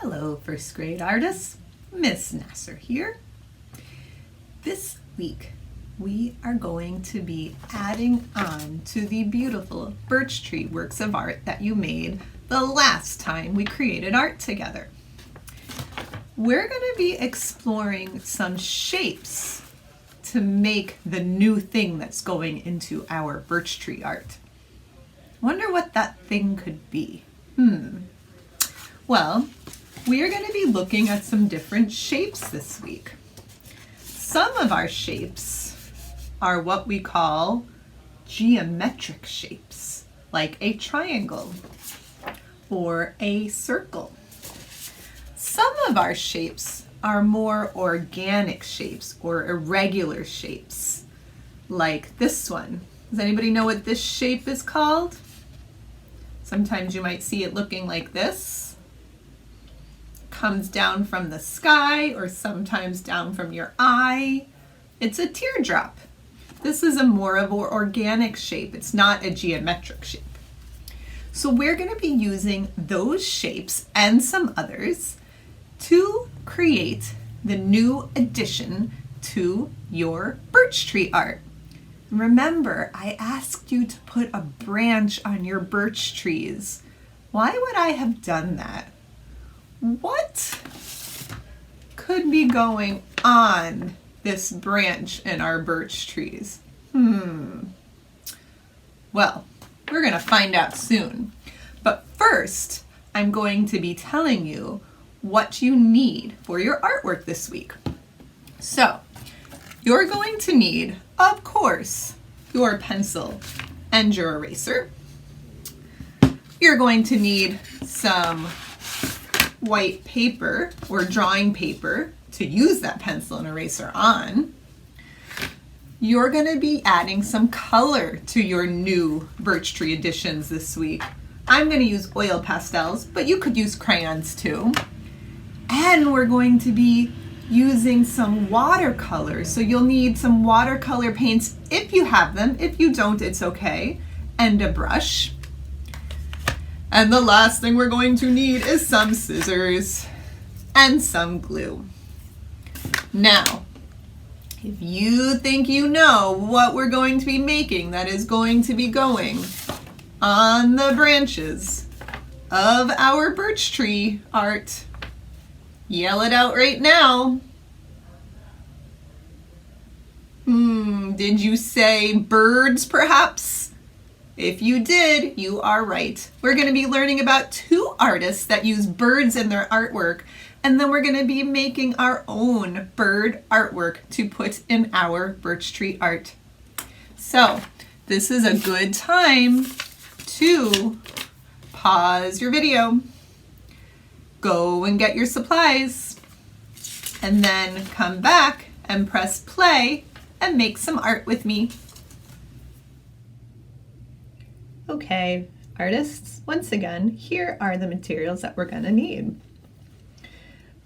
Hello, first grade artists. Miss Nasser here. This week, we are going to be adding on to the beautiful birch tree works of art that you made the last time we created art together. We're going to be exploring some shapes to make the new thing that's going into our birch tree art. Wonder what that thing could be. Well, we are going to be looking at some different shapes this week. Some of our shapes are what we call geometric shapes, like a triangle or a circle. Some of our shapes are more organic shapes or irregular shapes, like this one. Does anybody know what this shape is called? Sometimes you might see it looking like this. Comes down from the sky or sometimes down from your eye. It's a teardrop. This is a more of an organic shape. It's not a geometric shape. So we're going to be using those shapes and some others to create the new addition to your birch tree art. Remember, I asked you to put a branch on your birch trees. Why would I have done that? What could be going on this branch in our birch trees? Well, we're going to find out soon. But first, I'm going to be telling you what you need for your artwork this week. So, you're going to need, of course, your pencil and your eraser. You're going to need some white paper or drawing paper to use that pencil and eraser on. You're going to be adding some color to your new birch tree additions this week. I'm going to use oil pastels, but you could use crayons too. And we're going to be using some watercolors. So you'll need some watercolor paints if you have them. If you don't, it's okay. And a brush. And the last thing we're going to need is some scissors and some glue. Now, if you think you know what we're going to be making that is going to be going on the branches of our birch tree art, yell it out right now. Did you say birds perhaps? If you did, you are right. We're going to be learning about two artists that use birds in their artwork, and then we're going to be making our own bird artwork to put in our birch tree art. So, this is a good time to pause your video, go and get your supplies, and then come back and press play and make some art with me. Okay, artists, once again, here are the materials that we're going to need.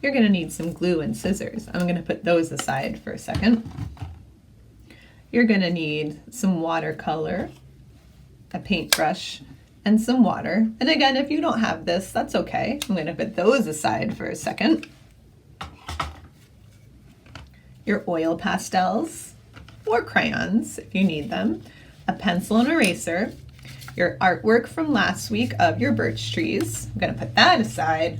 You're going to need some glue and scissors. I'm going to put those aside for a second. You're going to need some watercolor, a paintbrush, and some water. And again, if you don't have this, that's okay. I'm going to put those aside for a second. Your oil pastels or crayons if you need them, a pencil and eraser, your artwork from last week of your birch trees. I'm going to put that aside.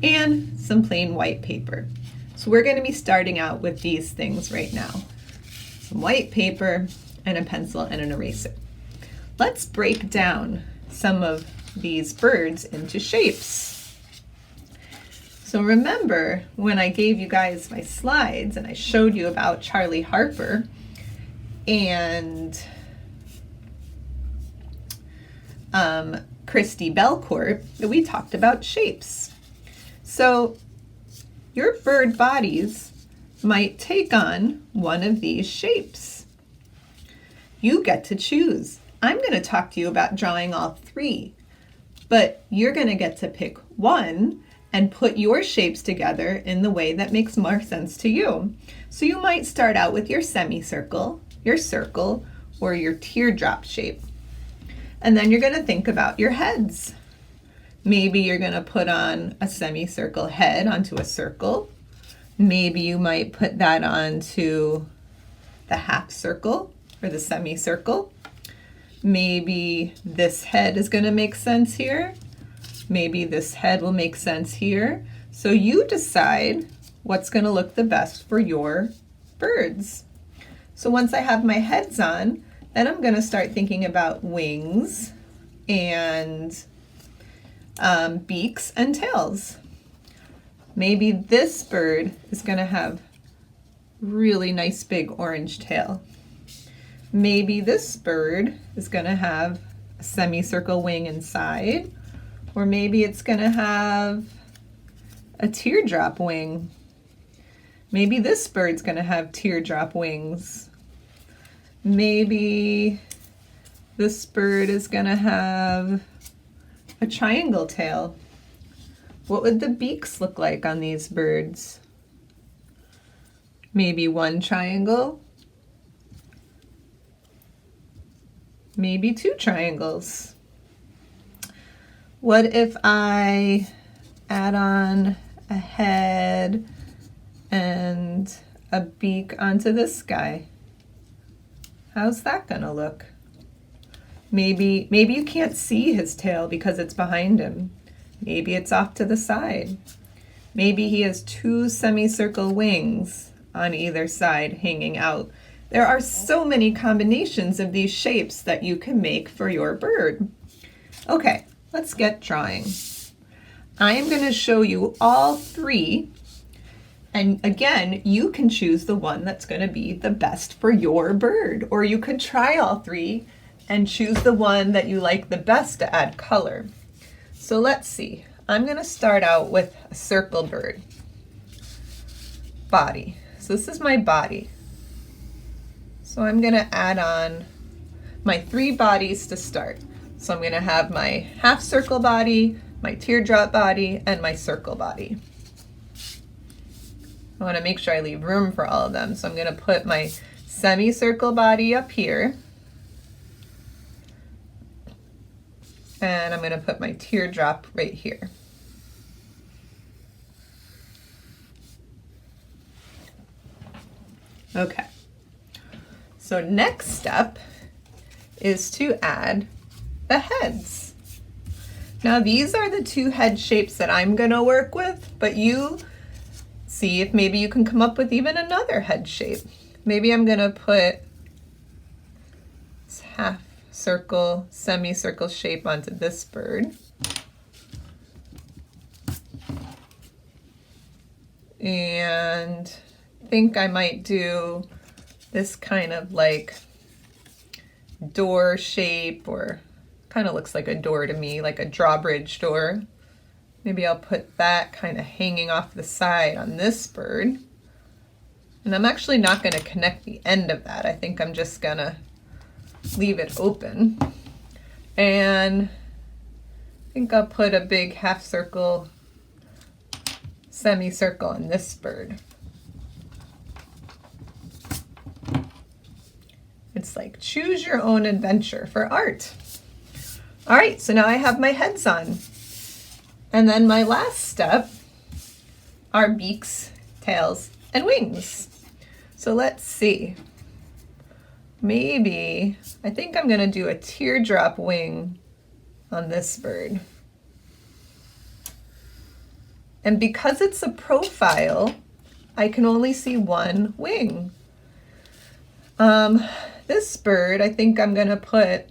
And some plain white paper. So we're going to be starting out with these things right now. Some white paper and a pencil and an eraser. Let's break down some of these birds into shapes. So remember when I gave you guys my slides and I showed you about Charlie Harper and Christy Belcourt, we talked about shapes. So your bird bodies might take on one of these shapes. You get to choose. I'm going to talk to you about drawing all three, but you're going to get to pick one and put your shapes together in the way that makes more sense to you. So you might start out with your semicircle, your circle, or your teardrop shape. And then you're going to think about your heads. Maybe you're going to put on a semicircle head onto a circle. Maybe you might put that onto the half circle or the semicircle. Maybe this head is going to make sense here. Maybe this head will make sense here. So you decide what's going to look the best for your birds. So once I have my heads on, then I'm going to start thinking about wings and beaks and tails. Maybe this bird is going to have really nice big orange tail. Maybe this bird is going to have a semicircle wing inside, or maybe it's going to have a teardrop wing. Maybe this bird's going to have teardrop wings. Maybe this bird is going to have a triangle tail. What would the beaks look like on these birds? Maybe one triangle. Maybe two triangles. What if I add on a head and a beak onto this guy? How's that gonna look? Maybe you can't see his tail because it's behind him. Maybe it's off to the side. Maybe he has two semicircle wings on either side hanging out. There are so many combinations of these shapes that you can make for your bird. Okay, let's get drawing. I am going to show you all three, and again, you can choose the one that's going to be the best for your bird, or you could try all three and choose the one that you like the best to add color. So let's see. I'm going to start out with a circle bird. Body. So this is my body. So I'm going to add on my three bodies to start. So I'm going to have my half circle body, my teardrop body, and my circle body. I want to make sure I leave room for all of them. So I'm going to put my semicircle body up here. And I'm going to put my teardrop right here. Okay. So next step is to add the heads. Now these are the two head shapes that I'm going to work with, but you see if maybe you can come up with even another head shape. Maybe I'm going to put this half circle, semicircle shape onto this bird. And I think I might do this kind of like door shape, or kind of looks like a door to me, like a drawbridge door. Maybe I'll put that kind of hanging off the side on this bird. And I'm actually not going to connect the end of that. I think I'm just going to leave it open. And I think I'll put a big half circle, semicircle on this bird. It's like choose your own adventure for art. All right, so now I have my heads on. And then my last step are beaks, tails, and wings. So let's see. Maybe, I think I'm gonna do a teardrop wing on this bird. And because it's a profile, I can only see one wing. This bird, I think I'm gonna put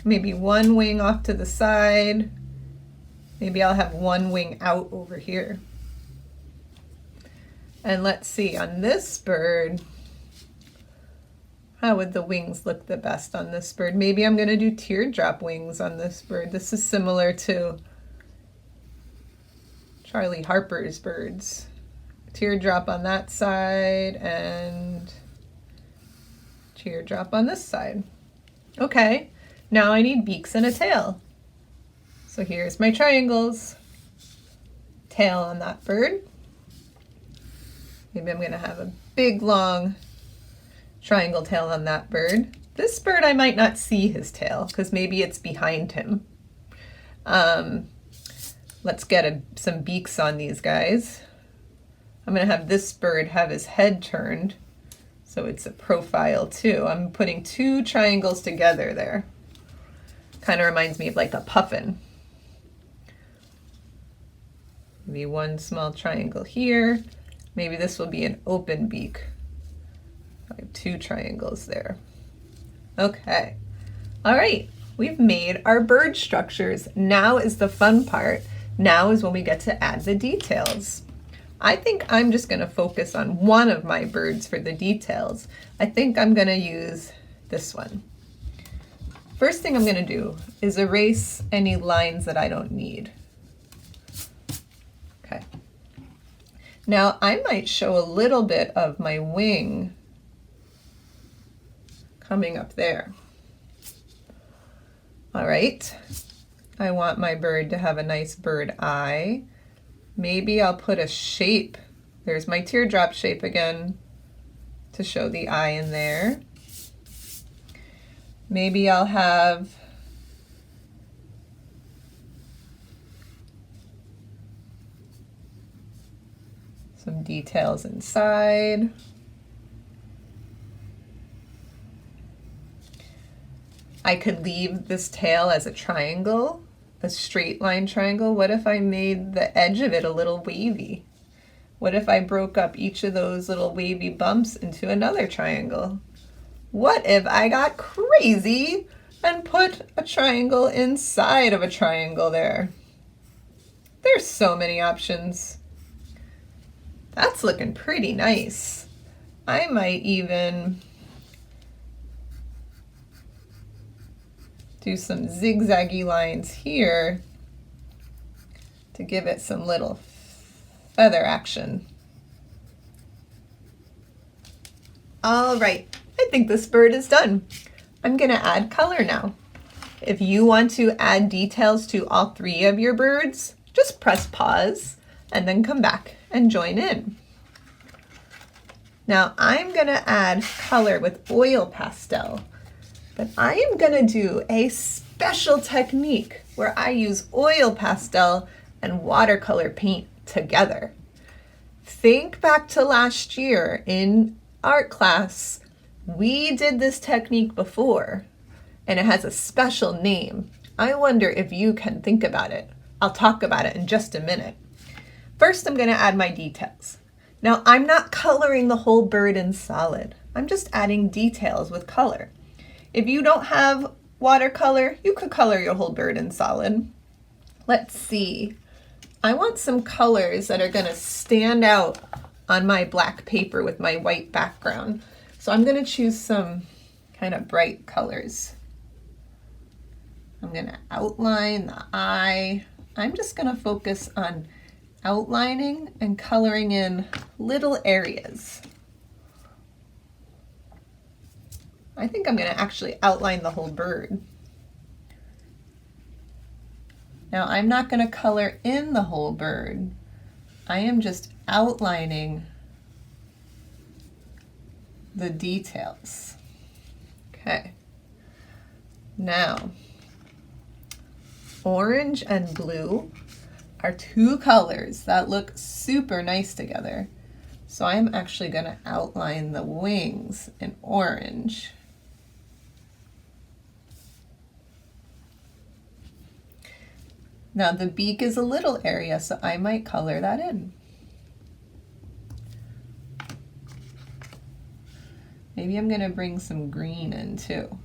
maybe one wing off to the side. Maybe I'll have one wing out over here. And let's see, on this bird, how would the wings look the best on this bird? Maybe I'm gonna do teardrop wings on this bird. This is similar to Charlie Harper's birds. Teardrop on that side and teardrop on this side. Okay, now I need beaks and a tail. So here's my triangles. Tail on that bird. Maybe I'm gonna have a big long triangle tail on that bird. This bird, I might not see his tail because maybe it's behind him. Let's get some beaks on these guys. I'm going to have this bird have his head turned so it's a profile too. I'm putting two triangles together there. Kind of reminds me of like a puffin. Maybe one small triangle here. Maybe this will be an open beak. I have two triangles there. Okay. All right. We've made our bird structures. Now is the fun part. Now is when we get to add the details. I think I'm just going to focus on one of my birds for the details. I think I'm going to use this one. First thing I'm going to do is erase any lines that I don't need. Okay. Now I might show a little bit of my wing coming up there. All right. I want my bird to have a nice bird eye. Maybe I'll put a shape. There's my teardrop shape again to show the eye in there. Maybe I'll have some details inside. I could leave this tail as a triangle, a straight line triangle. What if I made the edge of it a little wavy? What if I broke up each of those little wavy bumps into another triangle? What if I got crazy and put a triangle inside of a triangle there? There's so many options. That's looking pretty nice. I might even do some zigzaggy lines here to give it some little feather action. All right, I think this bird is done. I'm gonna add color now. If you want to add details to all three of your birds, just press pause and then come back and join in. Now I'm gonna add color with oil pastel. But I am gonna do a special technique where I use oil pastel and watercolor paint together. Think back to last year in art class, we did this technique before and it has a special name. I wonder if you can think about it. I'll talk about it in just a minute. First, I'm gonna add my details. Now, I'm not coloring the whole bird in solid. I'm just adding details with color. If you don't have watercolor, you could color your whole bird in solid. Let's see. I want some colors that are gonna stand out on my black paper with my white background. So I'm gonna choose some kind of bright colors. I'm gonna outline the eye. I'm just gonna focus on outlining and coloring in little areas. I think I'm going to actually outline the whole bird. Now I'm not going to color in the whole bird. I am just outlining the details. Okay. Now, orange and blue are two colors that look super nice together. So I'm actually going to outline the wings in orange. Now the beak is a little area, so I might color that in. Maybe I'm going to bring some green in too.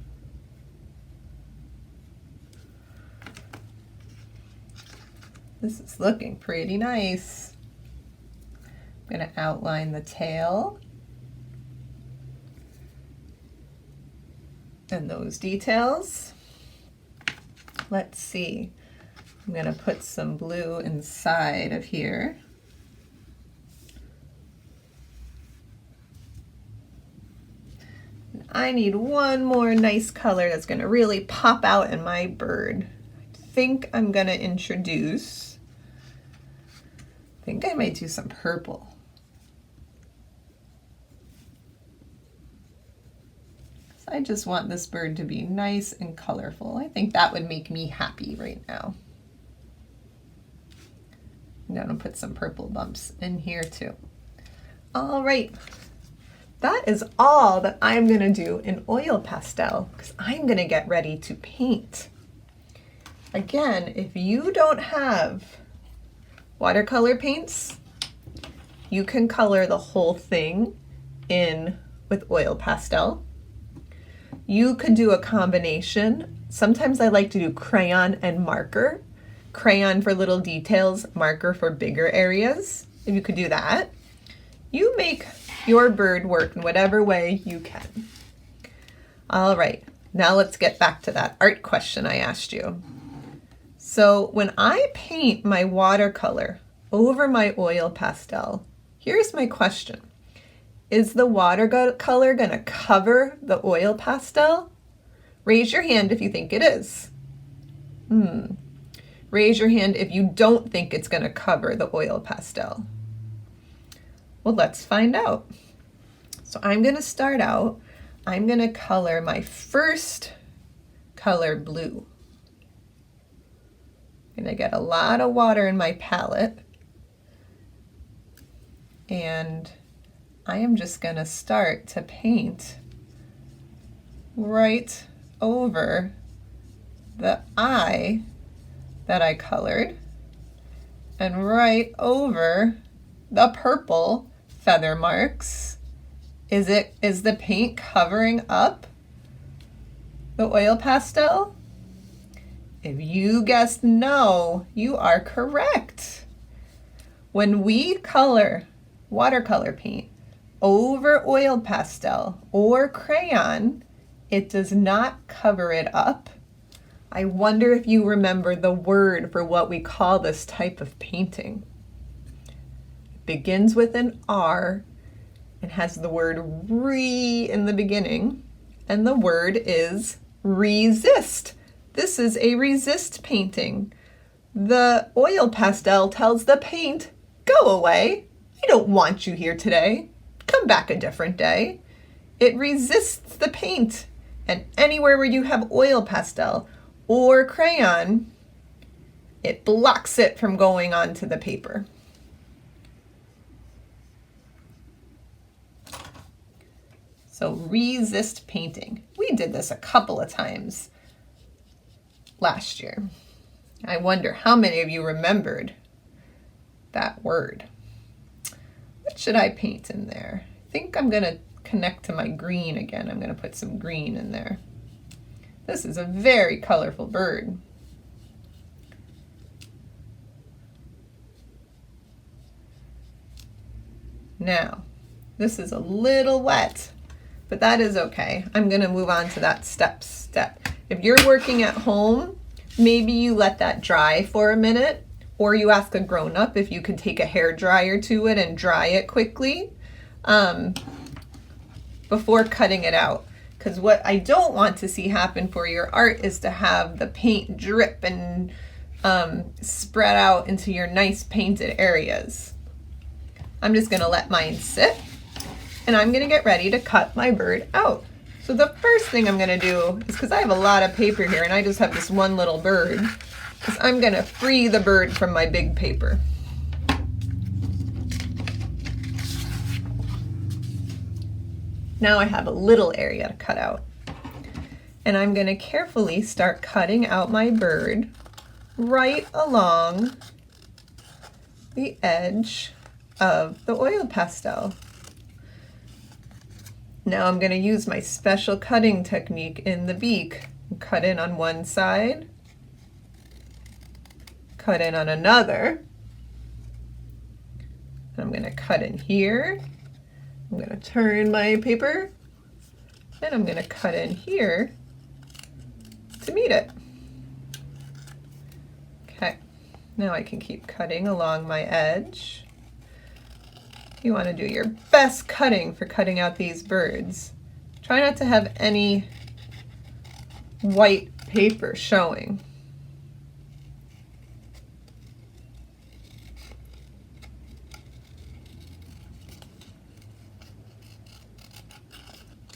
This is looking pretty nice. I'm going to outline the tail and those details. Let's see. I'm going to put some blue inside of here. I need one more nice color that's going to really pop out in my bird. I think I'm going to introduce, I think I might do some purple. I just want this bird to be nice and colorful. I think that would make me happy right now. I'm gonna put some purple bumps in here too. All right, that is all that I'm gonna do in oil pastel because I'm gonna get ready to paint. Again, if you don't have watercolor paints, you can color the whole thing in with oil pastel. You could do a combination. Sometimes I like to do crayon and marker. Crayon for little details, marker for bigger areas. If you could do that. You make your bird work in whatever way you can. All right, now let's get back to that art question I asked you. So when I paint my watercolor over my oil pastel, here's my question. Is the watercolor gonna cover the oil pastel? Raise your hand if you think it is. Raise your hand if you don't think it's gonna cover the oil pastel. Well, let's find out. So I'm gonna start out, I'm gonna color my first color blue. I'm gonna get a lot of water in my palette. And I am just gonna start to paint right over the eye that I colored and right over the purple feather marks. Is the paint covering up the oil pastel? If you guessed no, you are correct. When we color watercolor paint over oil pastel or crayon, it does not cover it up. I wonder if you remember the word for what we call this type of painting. It begins with an R and has the word re in the beginning, and the word is resist. This is a resist painting. The oil pastel tells the paint, go away. I don't want you here today. Come back a different day. It resists the paint. And anywhere where you have oil pastel or crayon, it blocks it from going onto the paper. So resist painting. We did this a couple of times last year. I wonder how many of you remembered that word. What should I paint in there? I think I'm gonna connect to my green again. I'm gonna put some green in there. This is a very colorful bird. Now, this is a little wet, but that is okay. I'm gonna move on to that step. If you're working at home, maybe you let that dry for a minute, or you ask a grown-up if you could take a hair dryer to it and dry it quickly before cutting it out. Because what I don't want to see happen for your art is to have the paint drip and spread out into your nice painted areas. I'm just gonna let mine sit, and I'm gonna get ready to cut my bird out. So the first thing I'm gonna do is, because I have a lot of paper here and I just have this one little bird, is I'm gonna free the bird from my big paper. Now I have a little area to cut out. And I'm gonna carefully start cutting out my bird right along the edge of the oil pastel. Now I'm going to use my special cutting technique in the beak. Cut in on one side, cut in on another, and I'm going to cut in here. I'm going to turn my paper, and I'm going to cut in here to meet it. Okay, now I can keep cutting along my edge. You want to do your best cutting for cutting out these birds. Try not to have any white paper showing.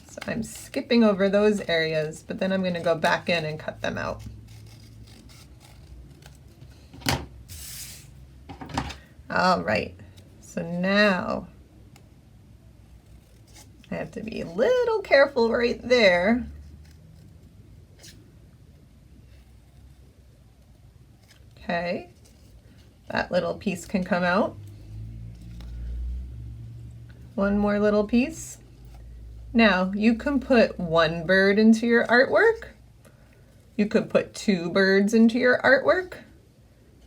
So I'm skipping over those areas, but then I'm going to go back in and cut them out. All right, so now I have to be a little careful right there. Okay, that little piece can come out. One more little piece. Now, you can put one bird into your artwork. You could put 2 birds into your artwork.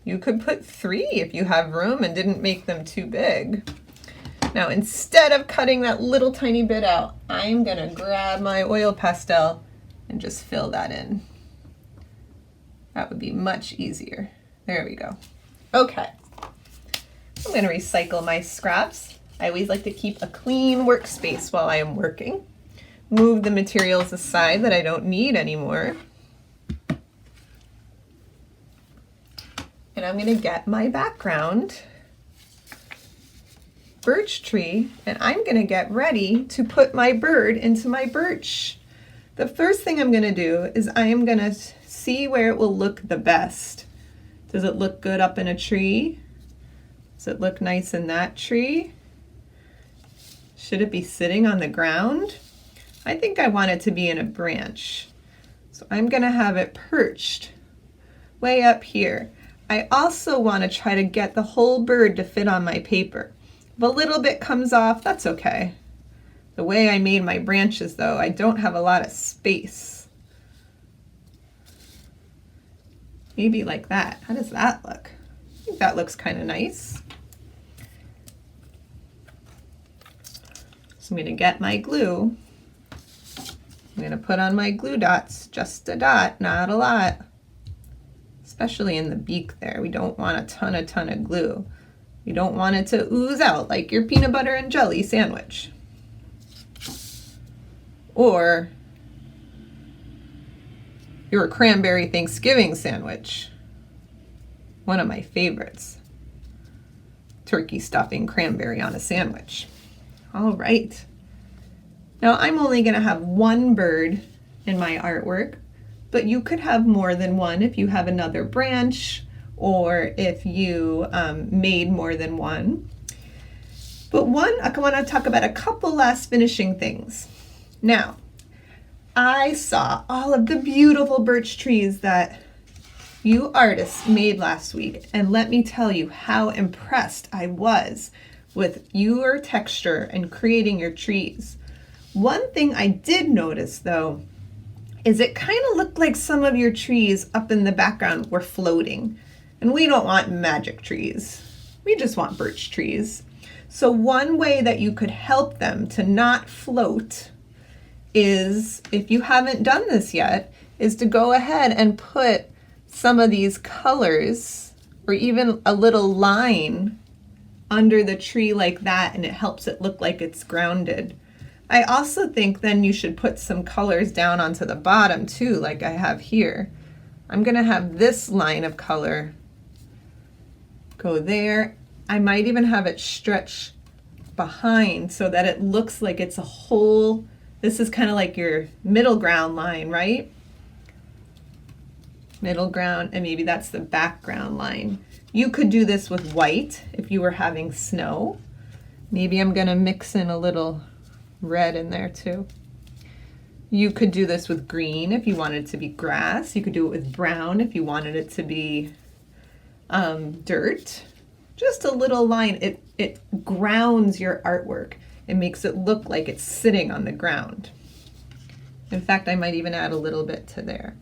You could put 3 if you have room and didn't make them too big. Now, instead of cutting that little tiny bit out, I'm gonna grab my oil pastel and just fill that in. That would be much easier. There we go. Okay, I'm gonna recycle my scraps. I always like to keep a clean workspace while I am working. Move the materials aside that I don't need anymore. And I'm gonna get my background birch tree, and I'm gonna get ready to put my bird into my birch. The first thing I'm gonna do is I am gonna see where it will look the best. Does it look good up in a tree? Does it look nice in that tree? Should it be sitting on the ground? I think I want it to be in a branch. So I'm gonna have it perched way up here. I also want to try to get the whole bird to fit on my paper. If a little bit comes off, that's okay. The way I made my branches though, I don't have a lot of space. Maybe like that. How does that look? I think that looks kind of nice. So I'm going to get my glue. I'm going to put on my glue dots, just a dot, not a lot. Especially in the beak there. We don't want a ton of glue. You don't want it to ooze out like your peanut butter and jelly sandwich. Or your cranberry Thanksgiving sandwich. One of my favorites. Turkey stuffing cranberry on a sandwich. All right. Now I'm only going to have 1 bird in my artwork, but you could have more than 1 if you have another branch or if you made more than 1. But I want to talk about a couple last finishing things. Now, I saw all of the beautiful birch trees that you artists made last week, and let me tell you how impressed I was with your texture and creating your trees. One thing I did notice though is it kind of looked like some of your trees up in the background were floating, and we don't want magic trees. We just want birch trees. So one way that you could help them to not float is, if you haven't done this yet, is to go ahead and put some of these colors or even a little line under the tree like that, and it helps it look like it's grounded. I also think then you should put some colors down onto the bottom too, like I have here. I'm gonna have this line of color go there. I might even have it stretch behind so that it looks like it's a whole, this is kind of like your middle ground line, right? Middle ground, and maybe that's the background line. You could do this with white if you were having snow. Maybe I'm gonna mix in a little red in there too. You could do this with green if you wanted it to be grass. You could do it with brown if you wanted it to be dirt. Just a little line. It grounds your artwork. It makes it look like it's sitting on the ground. In fact, I might even add a little bit to there.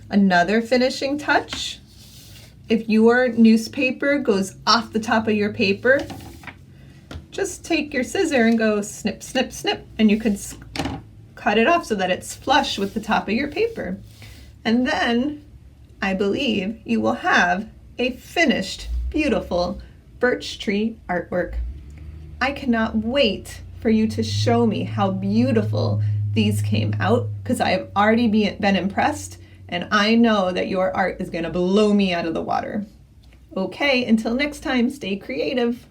Another finishing touch, if your newspaper goes off the top of your paper, just take your scissor and go snip, snip, snip, and you could cut it off so that it's flush with the top of your paper. And then I believe you will have a finished, beautiful birch tree artwork. I cannot wait for you to show me how beautiful these came out, because I have already been impressed, and I know that your art is going to blow me out of the water. Okay, until next time, stay creative.